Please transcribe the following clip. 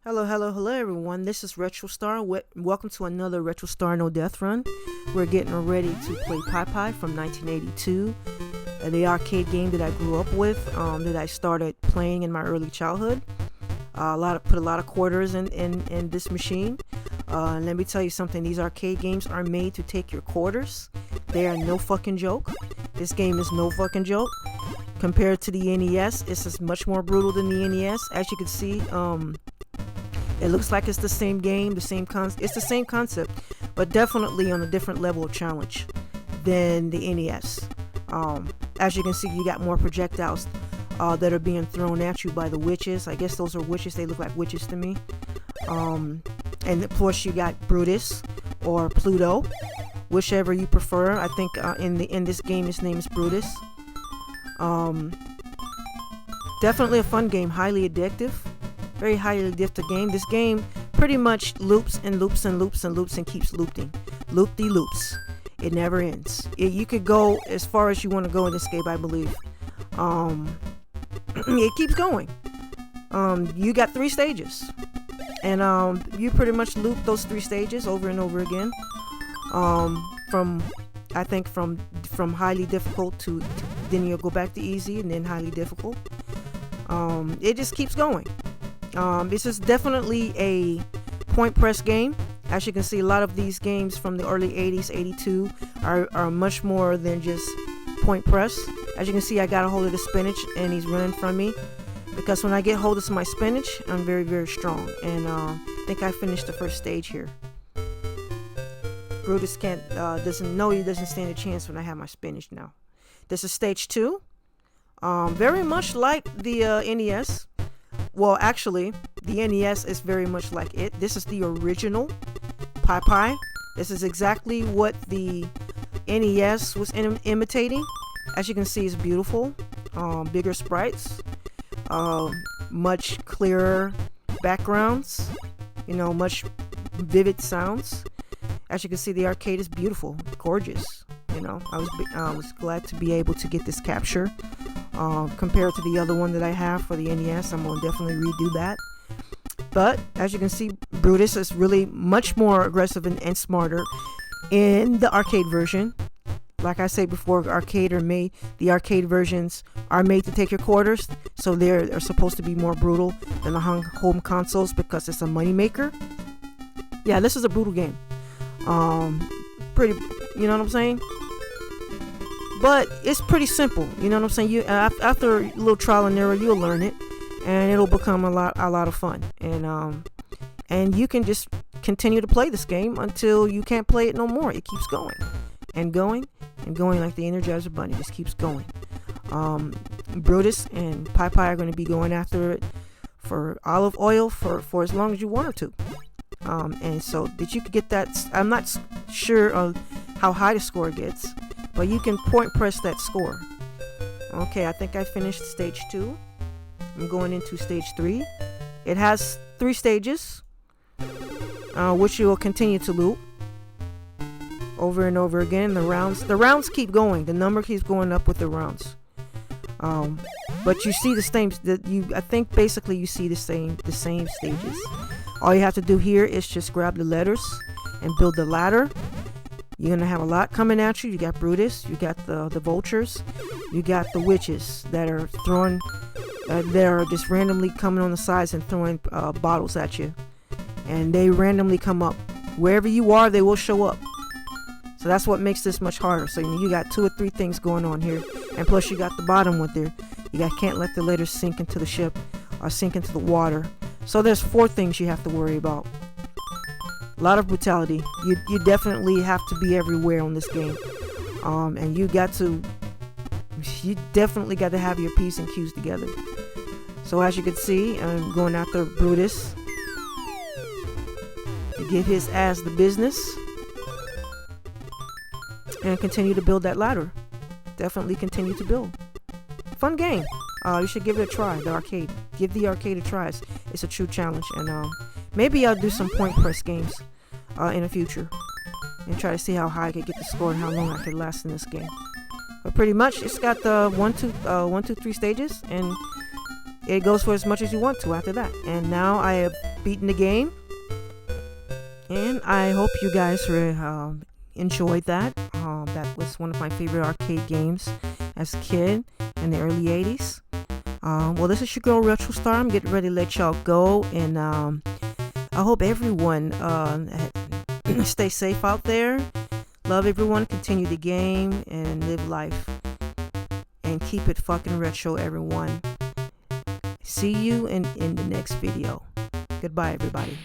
Hello, hello, hello, everyone. This is RetroStar. Welcome to another RetroStar No Death Run. We're getting ready to play Popeye from 1982, the arcade game that I grew up with, that I started playing in my early childhood. Put a lot of quarters in this machine. And let me tell you something. These arcade games are made to take your quarters. They are no fucking joke. This game is no fucking joke. Compared to the NES, this is much more brutal than the NES. As you can see, it looks like it's the same game, it's the same concept, but definitely on a different level of challenge than the NES. As you can see, you got more projectiles that are being thrown at you by the witches. I guess those are witches. They look like witches to me. And of course, you got Brutus or Pluto, whichever you prefer. I think in this game, his name is Brutus. Definitely a fun game, highly addictive. Very highly addictive game. This game pretty much loops and loops and loops and loops and keeps looping. Loop-de-loops. It never ends. You could go as far as you want to go in this game, I believe. It keeps going. You got 3 stages. And you pretty much loop those 3 stages over and over again. From highly difficult to then you'll go back to easy and then highly difficult. It just keeps going. This is definitely a point press game. As you can see, a lot of these games from the early 80s, 82 are much more than just point press. As you can see, I got a hold of the spinach and he's running from me, because when I get hold of my spinach, I'm very, very strong. And I think I finished the first stage here. Brutus doesn't stand a chance when I have my spinach now. This is stage 2. Very much like the NES. Well, actually, the NES is very much like it. This is the original Popeye. This is exactly what the NES was imitating. As you can see, it's beautiful. Bigger sprites. Much clearer backgrounds. Much vivid sounds. As you can see, the arcade is beautiful, gorgeous. I was glad to be able to get this capture. Compared to the other one that I have for the NES, I'm going to definitely redo that. But as you can see, Brutus is really much more aggressive and smarter in the arcade version. Like I said before, the arcade versions are made to take your quarters, so they're supposed to be more brutal than the home consoles because it's a moneymaker. Yeah, this is a brutal game. Pretty, you know what I'm saying? But it's pretty simple, you know what I'm saying? After a little trial and error, you'll learn it, and it'll become a lot of fun. And you can just continue to play this game until you can't play it no more. It keeps going and going and going like the Energizer Bunny. Just keeps going. Brutus and Popeye are going to be going after it for olive oil for as long as you want her to. And so that you could get that. I'm not sure of how high the score gets, but you can point press that score. Okay, I think I finished stage 2. I'm going into stage 3. It has 3 stages, which you will continue to loop over and over again. The rounds keep going. The number keeps going up with the rounds. But you see the same. I think basically you see the same stages. All you have to do here is just grab the letters and build the ladder. You're going to have a lot coming at you. You got Brutus, you got the vultures, you got the witches that are throwing, they're just randomly coming on the sides and throwing bottles at you. And they randomly come up. Wherever you are, they will show up. So that's what makes this much harder. So you got 2 or 3 things going on here. And plus you got the bottom one there. Can't let the letters sink into the ship or sink into the water. So there's 4 things you have to worry about. A lot of brutality. You definitely have to be everywhere on this game, and you definitely got to have your P's and Q's together. So as you can see, I'm going after Brutus to give his ass the business and continue to build that ladder. Definitely continue to build. Fun game. You should give it a try. The arcade. Give the arcade a try. It's a true challenge, and maybe I'll do some point press games in the future and try to see how high I could get the score and how long I could last in this game. But pretty much, it's got the 1, 2, 3 stages, and it goes for as much as you want to after that. And now I have beaten the game, and I hope you guys enjoyed that. That was one of my favorite arcade games as a kid in the early 80s. Well, this is your girl Retro Star. I'm getting ready to let y'all go, and I hope everyone stay safe out there. Love everyone, continue the game, and live life. And keep it fucking retro, everyone. See you in the next video. Goodbye, everybody.